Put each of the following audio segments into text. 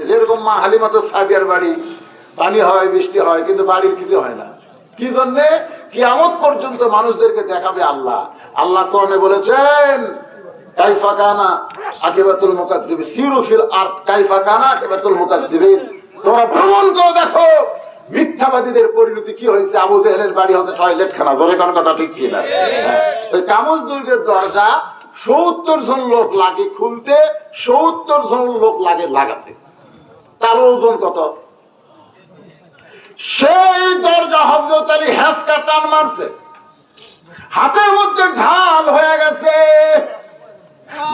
যেরকম মা হালিমাতো সাদিয়ার বাড়ি পানি হয়, বৃষ্টি হয়, কিন্তু বাড়ির কিছু হয় না। কি জন্যে? কিয়ামত পর্যন্ত মানুষদেরকে দেখাবে আল্লাহ। আল্লাহ কোরআনে বলেছেন, কাইফা কানা আকিবাতুল মুকাজ্জিবিন, সিরু ফিল আরদ কাইফা কানা আকিবাতুল মুকাজ্জিবিন। তোমরা ভ্রমণ করে দেখো মিথ্যাবাদীদের পরিণতি কি হয়েছে। আবু জেহেলের বাড়ি হচ্ছে টয়লেট খানা। জোরে কোন কথা ঠিক কিনা? ওই কামুজ দুর্গের দরজা 70 জন লোক লাগে খুলতে, 70 জন লোক লাগে লাগাতে। তার ওজন কত? সেই দরজা হযরত আলী হ্যাঁচকা টান মারছে, হাতের মধ্যে ঢাল হয়ে গেছে,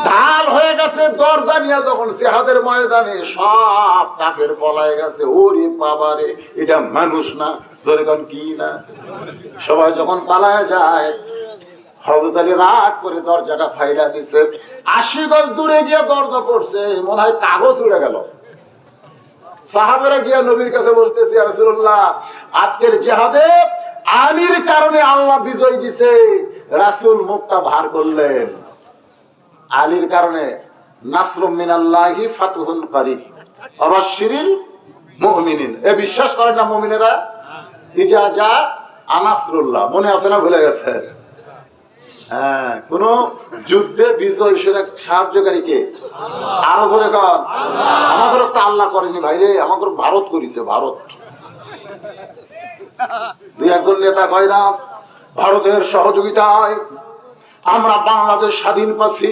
ঢাল হয়ে গেছে। দরজা নিয়ে যখন জিহাদের ময়দানে সব কাফের পলায় গেছে। ওরে বাবারে, এটা মানুষ না, ধরে কোন কি না। সবাই যখন পালায় যায়, হযরত আলী রাগ করে দরজাটা ফাইলা দিছে। 80 গজ দূরে গিয়ে দরজা পড়ছে, মনে হয় কাগজ উড়ে গেল। সাহাবারা গিয়া নবীর কাছে বলতেছে, ইয়া রাসূলুল্লাহ, আজকের জিহাদে আলীর কারণে আল্লাহ বিজয় দিছে। রাসূল মুখটা ভার করলেন, আলীর কারণে নাসরুম মিনাল্লাহি ফাতহুন করিব ওয়াবাশশিরিল মুমিনিন। এ বিশ্বাস করেন না মুমিনেরা? ইজা জা আনাসরুল্লাহ, মনে আছে না? ভুলে গেছে? হ্যাঁ, কোন যুদ্ধে বিজয় সেটা সাহায্যকারী কে? আরো ধরে কর, আমাদের তো আল্লাহ করেনি ভাই রে, আমাদের ভারত করেছে। ভারত দুই একজন নেতা কয় না, ভারতের সহযোগিতায় আমরা বাংলাদেশ স্বাধীন পাচ্ছি।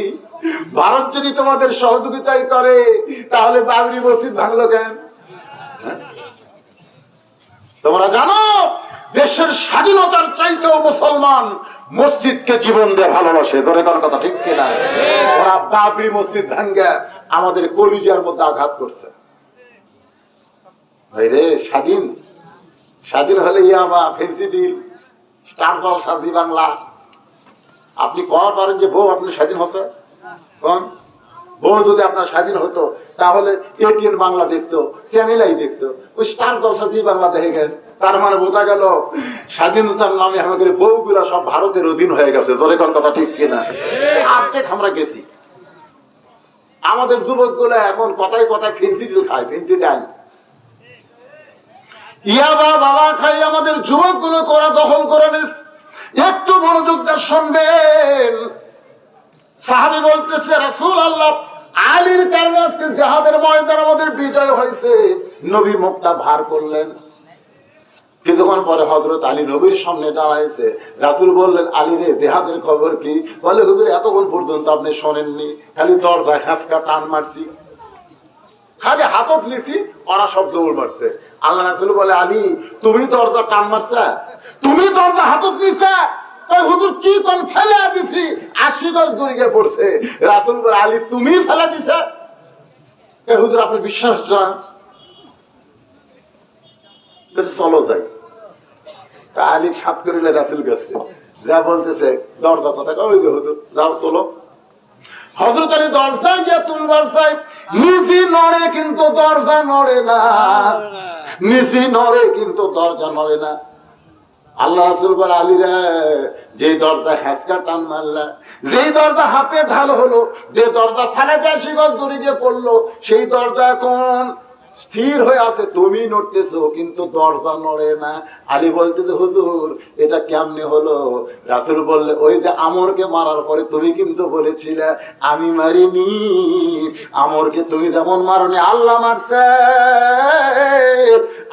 ভারত যদি তোমাদের সহযোগিতাই করে, তাহলে বাবরি মসজিদ ভাঙলো কেন? তোমরা জানো দেশের স্বাধীনতার চাইতেও মুসলমান মসজিদকে জীবন দিয়ে ভালোবাসে। ধরে কোন কথা ঠিক কিনা? ওরা বাবরি মসজিদ ভাঙ্গা আমাদের কলিজার মধ্যে আঘাত করছে। ভাইরে, স্বাধীন স্বাধীন হলে ইয়াবা, ফেন্সিডিল, স্টার জলসা, বাংলা। আপনি কওয়া পারেন যে বউ আপনি স্বাধীন হতো? কোন বউ যদি আপনার স্বাধীন হতো, তাহলে এটিএন বাংলা দেখতো, চ্যানেলাই দেখতো, ওই স্টার জলসা বাংলা দেখে গেল। তার মানে বোঝা গেল স্বাধীনতার নামে আমাদের বউগুলা সব ভারতের অধীন হয়ে গেছে। জোরে কোন কথা ঠিক কিনা? আর্ধেক আমরা গেছি। আমাদের যুবক গুলা এখন কথায় কথায় ফেন্সিডিল খায়, ফেন্সিডাইল, ইয়াবা বাবা খাই। আমাদের যুবক গুলো করা দখল করে নিস। একটু মনোযোগ দিয়ে শুনবেন। সাহাবী বলতেছে, রাসূলুল্লাহ, আলীর কারণে আজকে জিহাদের ময়দানে আমাদের বিজয় হয়েছে। নবী মুখটা ভার করলেন। কিছুক্ষণ পরে হযরত আলী নবীর সামনে দাঁড়াইছে। রাসূল বললেন, আলী রে, জিহাদের খবর কি? বলে, হুজুর, এতক্ষণ পর্যন্ত আপনি শোনেননি, খালি দরজা খাসকা টান মারছি, খালি হাতত নিছি, ওরা সব দৌড় মারছে। আল্লাহ রাসূল বলে, আলী, তুমি দরজা টান মারছা? তুমি দরজা হাতত নিছা? হুজুর কি কোন ফেলে দিছি, 80 গজ দূরে গিয়ে পড়ছে। রাসূল বলে, আলী, তুমি ফেলে দিছা? হুজুর আপনি বিশ্বাস জান, চলো যাই। তা আলী সাত করিলে রাসূল গেছে, যা বলতেছে দরজা কথা, ওই যে হুজুর যাও তোলো। হযরত আলী দরজা গিয়ে তুলবার চাই, নিচে নড়ে কিন্তু দরজা নড়ে না, নিচে নড়ে কিন্তু দরজা নড়ে না। আল্লাহ রাসূল বলে, আলী রে, যে দরজা হ্যাঁচকা টান মারলা, যেই দরজা হাতে ঢাল হলো, যে দরজা ফেলে যায় শিকল দূরে গিয়ে পড়লো, সেই দরজা এখন স্থির হয়ে আছে, তুমি নড়তেছো কিন্তু দরজা নড়ে না। আলী বলতেছে, হুজুর এটা কেমনে হলো? রাসূল বললে, ওই যে আমরকে মারার পরে তুমি কিন্তু বলেছিলে আমি মারিনি, আমরকে তুমি যেমন মারনি আল্লাহ মারছে।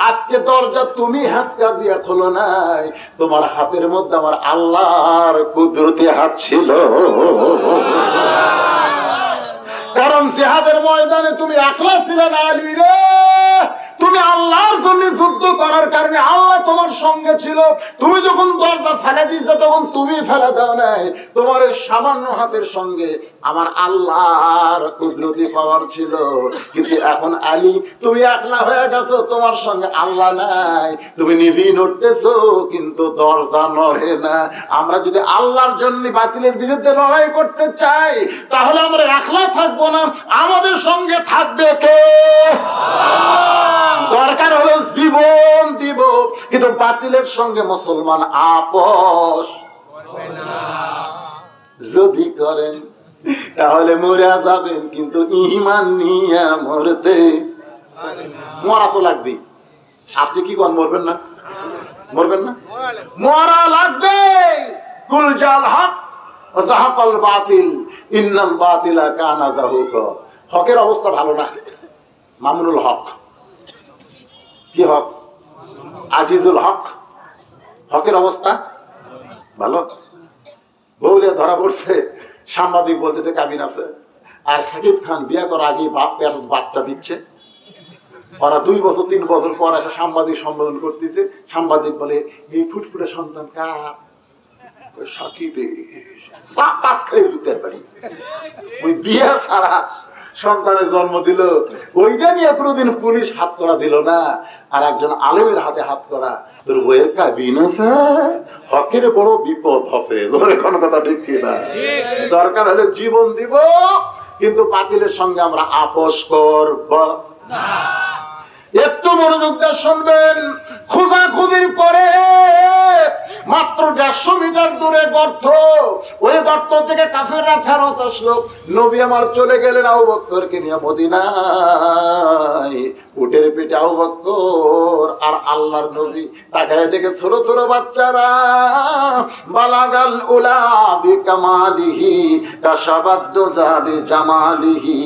আজকে দরজা তুমি হ্যাঁচকা দিয়ে খোলো নাই, তোমার হাতের মধ্যে আমার আল্লাহর কুদরতি হাত ছিল। কারণ জিহাদের ময়দানে তুমি একলা ছিলে না আলী রে, তুমি আল্লাহর জন্য যুদ্ধ করার কারণে আল্লাহ তোমার সঙ্গে ছিল। তুমি যখন দরজা ফেলে দিয়েছো, তখন তুমি ফেলে দাও নাই, তোমার সামান্য হাতের সঙ্গে আমার আল্লাহর কুদরতি পাওয়ার ছিল। কিন্তু এখন আলী, তুমি একলা হয়ে গেছো, তোমার সঙ্গে আল্লাহ নাই, তুমি নিজেই নড়তেছো কিন্তু দরজা নড়ে না। আমরা যদি আল্লাহর জন্য বাতিলের বিরুদ্ধে লড়াই করতে চাই, তাহলে আমরা একলা থাকবো না, আমাদের সঙ্গে থাকবে কে? দরকার হলো জীবন দিব, কিন্তু বাতিলের সঙ্গে মুসলমান আপোষ যদি করেন, তাহলে মরে যাবেন, কিন্তু ঈমান নিয়ে মরতে মরা তো লাগবেই। আপনি কি করেন, মরবেন না? মরবেন না? মরা লাগবে। কুল জাল হক ওয়া যাহাকাল বাতিল ইন্নাল বাতিলা কানা যাহুকা। হকের অবস্থা ভালো না। মামুনুল হক, কি হক? আজিজুল হক, হকের অবস্থা ভালো। বউরে ধরা পড়ছে, সাংবাদিক বলতেছে কাবিন আছে, আর শাকিব খান বিয়ে করার আগে বাচ্চা দিচ্ছে। ওরা 2 বছর 3 বছর পর এসে সাংবাদিক সম্মেলন করতেছে। সাংবাদিক বলে এই ফুটফুটে সন্তান কার? সাকিবের। ওই বিয়ে ছাড়া সন্তানের জন্ম দিল, ওইটা নিয়ে কোনোদিন পুলিশ হাত করা দিল না। আর একজন আলেমের হাতে হাত করা, তোর বইয়ের কাবিন আছে, হকের বড় বিপদ হবে। ধরে কোন কথা ঠিক কিনা? দরকার হলে জীবন দিব, কিন্তু বাতিলের সঙ্গে আমরা আপোষ করব না। একটু মনোযোগ দিয়ে শুনবেন। খোঁজাখুঁজির পরে মাত্র 150 মিটার দূরে গর্ত, ওই গর্ত থেকে কাফেররা ফেরত আসলো। নবী আমার চলে গেলেন আবু বকরকে নিয়ে মদিনায়। উটের পিঠে আবু বকর আর আল্লাহর নবী তাকায় দেখে ছোট ছোট বাচ্চারা। বালাগাল উলা বিকামালিহি কাশাবাদ্দু জাবি জামালিহি।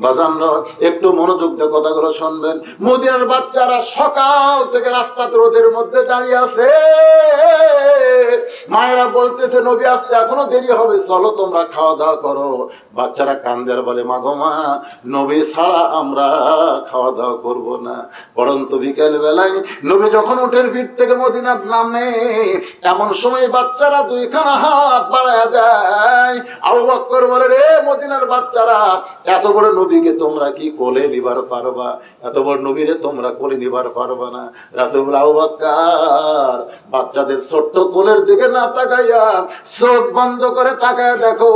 বাজানরা একটু মনোযোগ দিয়ে কথাগুলো শুনবেন। মদিনার বাচ্চারা সকাল থেকে রাস্তাতে রোদের মধ্যে দাঁড়িয়ে আছে। মায়েরা বলতেছে নবী আসতে এখনো দেরি হবে, চলো তোমরা খাওয়া দাওয়া করো। বাচ্চারা কান্দে আর বলে মা গো মা, নবী ছাড়া আমরা খাওয়া দাওয়া করবো না। পরন্ত বিকেল বেলায় নবী যখন উটের পিঠ থেকে মদিনার নামে, এমন সময় বাচ্চারা 2খানা হাত বাড়ায় দেয়। আবু বকর বলে রে মদিনার বাচ্চারা, এত বড় নবীকে তোমরা কি কোলে নিবার পারবা? এত বড় নবীরে তোমরা কোলে নিবার পারবা না। রাসূল আবু বকর বাচ্চাদের ছোট্ট কোলের দিকে না তাকাইয়া চোখ বন্ধ করে তাকায় দেখো,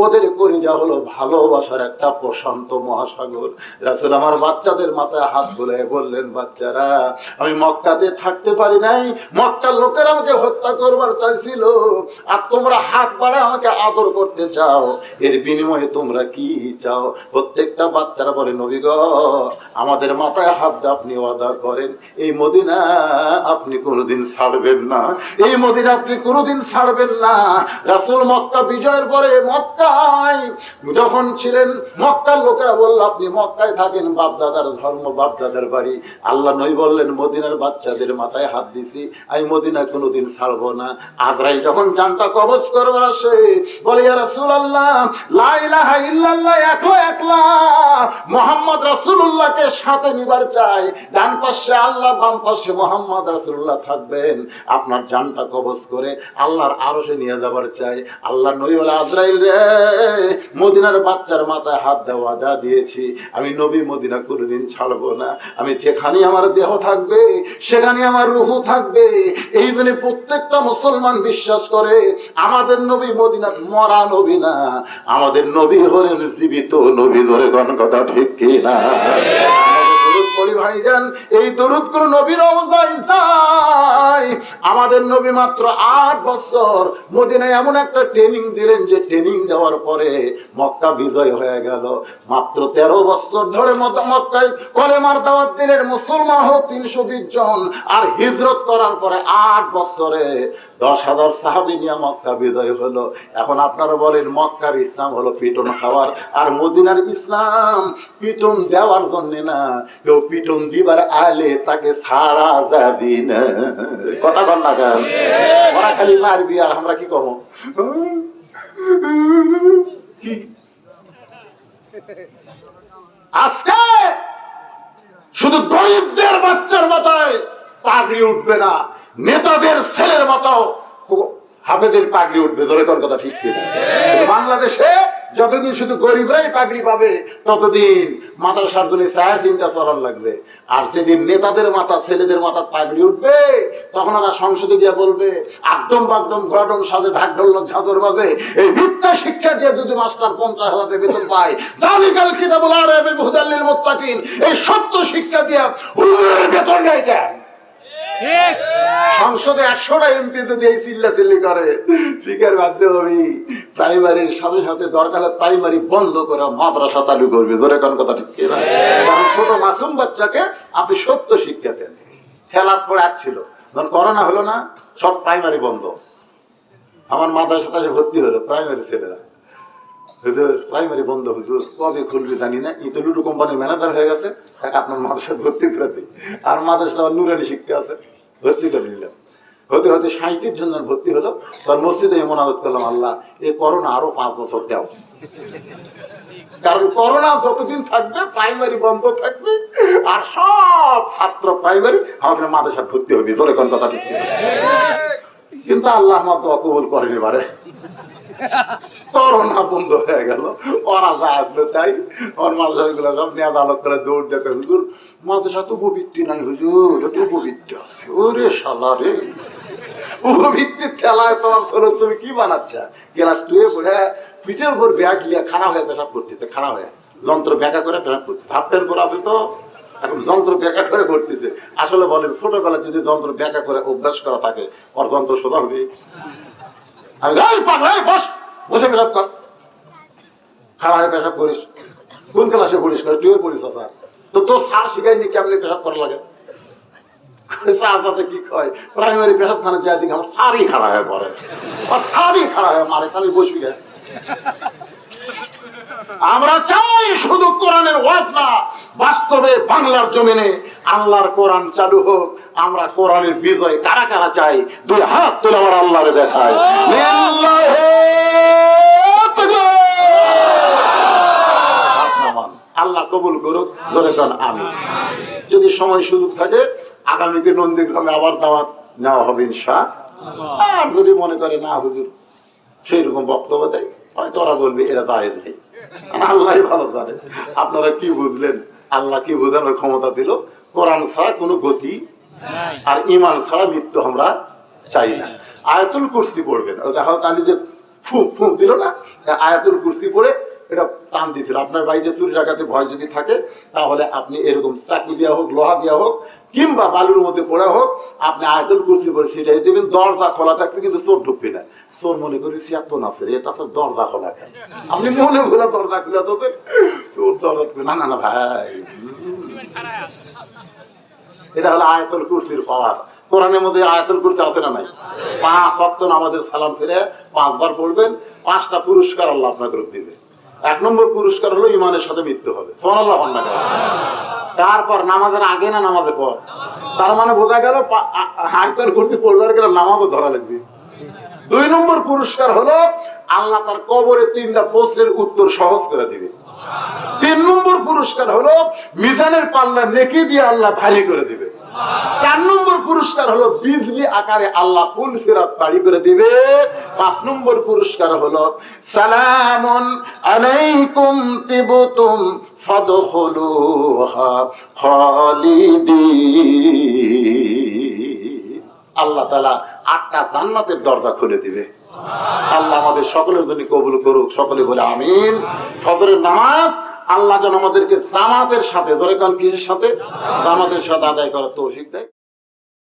ওদের কলিজা হলো ভালোবাসার একটা প্রশান্ত মহাসাগর। রাসূল আমার বাচ্চাদের মাথায় হাত বুলিয়ে বললেন, বাচ্চারা আমি মক্কাতে থাকতে পারি নাই, মক্কার লোকেরা আমাকে হত্যা করবার চাইছিল, আর তোমরা হাত বাড়ায় আমাকে আদর করতে চাও, এর বিনিময়ে তোমরা কি চাও? প্রত্যেকটা বাচ্চারা বলে নবী গো, আমাদের মাথায় হাত দিয়ে আপনি ওয়াদা করেন এই মদিনা আপনি কোনোদিন ছাড়বেন না, এই মদিনা আপনি কোনোদিন ছাড়বেন না। রাসূল মক্কা বিজয়ের পরে মক্কায় যখন ছিলেন, মক্কার লোকেরা বলল আপনি মক্কায় থাকেন, বাপদাদার ধর্ম, বাপদাদার বাড়ি। আল্লাহ নবী বললেন মদিনার বাচ্চাদের মাথায় হাত দিছি, আমি মদিনা কোনোদিন ছাড়বো না। আজরাইল যখন জানটা কবজ করবার আসে, বলে ইয়া রাসূলুল্লাহ লা ইলাহা ইল্লাল্লাহ, একলা মুহাম্মদ রাসূলুল্লাহকে সাথে নিবার চাই। ডান পাশে আল্লাহ, বাম পাশে মুহাম্মদ রাসূলুল্লাহ থাকবেন, আপনার জানটা কবজ করে আল্লাহর আরশে নিয়ে যাবার চাই। আল্লাহ নবী বলে আজরাইল রে, মদিনার বাচ্চার মাথায় হাত দেওয়া ওয়াদা দিয়েছি, আমি নবী মদিনা কোনোদিন ছাড়বো না। আমি যেখানে আমার দেহ থাকবে সেখানে আমার রূহু থাকবে। এই বলে প্রত্যেকটা মুসলমান বিশ্বাস করে আমাদের নবী মদিনা মরা নবী না, আমাদের নবী হলেন জীবিত নবী। ধরে কোন কথা ঠিক কি না? ভাইজান, এই দরুদ কোন নবীর অবস্থায় যায়। আমাদের নবী মাত্র 8 বছর মদিনায় এমন একটা ট্রেনিং দিলেন যে ট্রেনিং দেওয়ার পরে মক্কা বিজয় হয়ে গেল। মাত্র 13 বছর ধরে মক্কায় কলেমার দাওয়াত দিলেন, মুসলমান হল 320 জন। আর হিজরত করার পরে 8 বছরে 10,000 সাহাবী নিয়ে মক্কা বিজয় হলো। এখন আপনারা বলেন মক্কার ইসলাম হলো পিটন খাওয়ার, আর মদিনার ইসলাম পিটন দেওয়ার জন্য না, কেউ পিটন দিবার আলে তাকে ছাড়া যাবি না। কথা বল না কেন? ওরা খালি মারবি আর আমরা কি কম? আজকে শুধু গরিবদের বাচ্চার মাথায় পাগড়ি উঠবে না, নেতাদের ছেলের মতো হাফেজের পাগড়ি উঠবে। জোরে কোন কথা ঠিক কিনা? বাংলাদেশে যতদিন শুধু গরিবরাই পাগড়ি পাবে ততদিন মাদ্রাসার জন্য ছায়া চিন্তা চলন লাগবে। আর সেদিন নেতাদের মাথা, ছেলেদের মাথা পাগড়ি উঠবে, তখন ওরা সংসদে গিয়ে বলবে একদম বাকদম ঘটন সাজে ঢাক ঢোল ঝাঁঝর মাঝে এই মিথ্যা শিক্ষা দিয়ে যদি মাস্টার 50,000 টাকা বেতন পায়, জালিকাল কিতাবুল আরাবিল হুদাল লিল মুত্তাকিন, এই সত্য শিক্ষা দিয়ে হুজুরের বেতন নেয় কেন? সংসদে 100টা এমপি যদি এই চিল্লাচিল্লি করে, স্পিকার বাধ্য হবে প্রাইমারির সাথে সাথে দরকার প্রাইমারি বন্ধ করে মাদ্রাসা চালু করবে। ধরে কোন কথা ঠিক কিনা? কারণ ছোট মাসুম বাচ্চাকে আপনি সত্য শিক্ষা দেন। খেলার পরে ছিল, ধর করোনা হলো না, সব প্রাইমারি বন্ধ। আমার মাদ্রাসাতে ভর্তি হলো প্রাইমারি ছেলেরা, হুজুর প্রাইমারি বন্ধ, হুজুর কবে খুলবে জানি না, এই তো লুডু কোম্পানির ম্যানেজার হয়ে গেছে, আপনার মাদ্রাসায় ভর্তি করে দিই। আর মাদ্রাসা আমার নুরানি শিক্ষা আছে, ভর্তি করে নিলাম। হতে হতে 37 জন ভর্তি হলো। তার মসজিদে মোনাজাত করলাম, আল্লাহ এই করোনা আরো 5 বছর দাও, কারণ করোনা যতদিন থাকবে প্রাইমারি বন্ধ থাকবে, আর সব ছাত্র প্রাইমারি আমাদের মাদ্রাসায় ভর্তি হবে। ধরে কোন কথা ঠিক। কিন্তু আল্লাহ আমার দোয়া কবুল করেনি, পারে করোনা বন্ধ হয়ে গেল। ওরা যা আসলো তাই ওর মাদ্রাসা গুলো সব নেওয়া আলোক করে দৌড় দেখে, হুজুর মাদ্রাসা তো উপবৃত্তি নাই, হুজুর এটা উপবৃত্তি আছে। ওরে শালা রে, উপবৃত্তির ঠেলায় তোমার ছোট তুমি কি বানাচ্ছ? ক্লাস 2 পড়ে পিঠের উপর ব্যাগ নিয়ে খাড়া হয়ে পেশাব করতেছে, খাড়া হয়ে যন্ত্র ব্যাখ্যা করে পেশাব করতেছে। হাফ প্যান্ট পরে আছে তো, এখন যন্ত্র ব্যাখ্যা করে করতেছে। আসলে বলেন ছোটবেলায় যদি যন্ত্র ব্যাখ্যা করে অভ্যাস করা থাকে, ওর যন্ত্র সোজা হবে? আমি বস, বসে পেশাব কর, খাড়া হয়ে পেশাব করিস। কোন ক্লাসে পড়িস? করে 2 পড়িস স্যার। তো তোর স্যার শিখাইনি কেমনি পেশাব করা লাগে? কি কয় প্রাইমারি পেশাব খানে যায় দিকে আমার সারই খাড়া হয়ে পড়ে, সারই খাড়া হয়ে মারে, খালি বসবি। আমরা চাই শুধু কোরআনের ওয়াজ না, বাস্তবে বাংলার জমিনে আল্লাহর কোরআন চালু হোক। আমরা কোরআনের বিজয় কারা কারা চাই? 2 হাত তুলে আমার আল্লাহরে দেখায়। আল্লাহ কবুল করুক, ধরে কান আমি। যদি সময় সুযোগ থাকে আগামীতে নন্দীগ্রামে আবার দাওয়াত নেওয়া হবে ইনশাআল্লাহ। আর যদি মনে করে না হুজুর সেই রকম বক্তব্য দেয়, হয়তো ওরা বলবে এরা দায়ের নেই। আল্লাহ ভালো জানে আপনারা কি বুঝলেন, আল্লাহ কি বোঝানোর ক্ষমতা দিল। কোরআন ছাড়া কোনো গতি আর ইমান ছাড়া মৃত্যু আমরা চাই না। আয়াতুল কুরসি পড়বেন, আমি যে ফুঁক ফুঁক দিল না, আয়াতুল কুরসি পড়ে এটা টান দিয়েছিল। আপনার বাড়িতে চুরি ডাকাতি ভয় যদি থাকে, তাহলে আপনি এরকম চাকু দেওয়া হোক, লোহা দেওয়া হোক, কিংবা বালুর মধ্যে পড়া হোক, আপনি আয়াতুল কুরসি পড়ে সেটাই দেবেন। দরজা খোলা থাকবে, কিন্তু চোর ঢুকবে না। চোর মনে করি সিয়াত না ফেরে, এটা তো দরজা খোলা খায়। আপনি মনে খোলা দরজা খুলে তো চোর দরজা খুলে না, না না ভাই, এটা হলো আয়াতুল কুরসির পাওয়ার। কোরআনের মধ্যে আয়াতুল কুরসি আছে না নাই? 5 ওয়াক্ত নামাজের সালাম ফিরে 5 বার পড়বেন, 5টা পুরস্কার আল্লাহ আপনাকে দিবে। 1 নম্বর পুরস্কার হলো ইমানের সাথে মৃত্যু হবে। সুবহানাল্লাহ। তারপর নামাজের আগে না নামাজের পর? তার মানে বোঝা গেল আয়াতুল কুরসি পড়বার গেলে নামাজও ধরা লাগবে। 2 নম্বর পুরস্কার হলো আল্লাহ তার কবরে 3টা প্রশ্নের উত্তর সহজ করে দিবে। 3 নম্বর পুরস্কার হলো মিজানের পাল্লা নেকি দিয়ে আল্লাহ ভারী করে দিবে। 4 নম্বর পুরস্কার হলো বিজলি আকারে আল্লাহ ফুল সিরাত বাড়ি করে দিবে। 5 নম্বর পুরস্কার হলো সালামুন আলাইকুম তিবতুম ফাদখুলুহা খালিদিন। আল্লাহ তাআলা 8টা জান্নাতের দরজা খুলে দিবে। আল্লাহ আমাদের সকলের জন্য কবুল করুক। সকলে বলে আমিন। ফজরের নামাজ আল্লাহ যেন আমাদেরকে জামাতের সাথে, ধরে কারণ কিসের সাথে? জামাতের সাথে আদায় করার তৌফিক দেয়।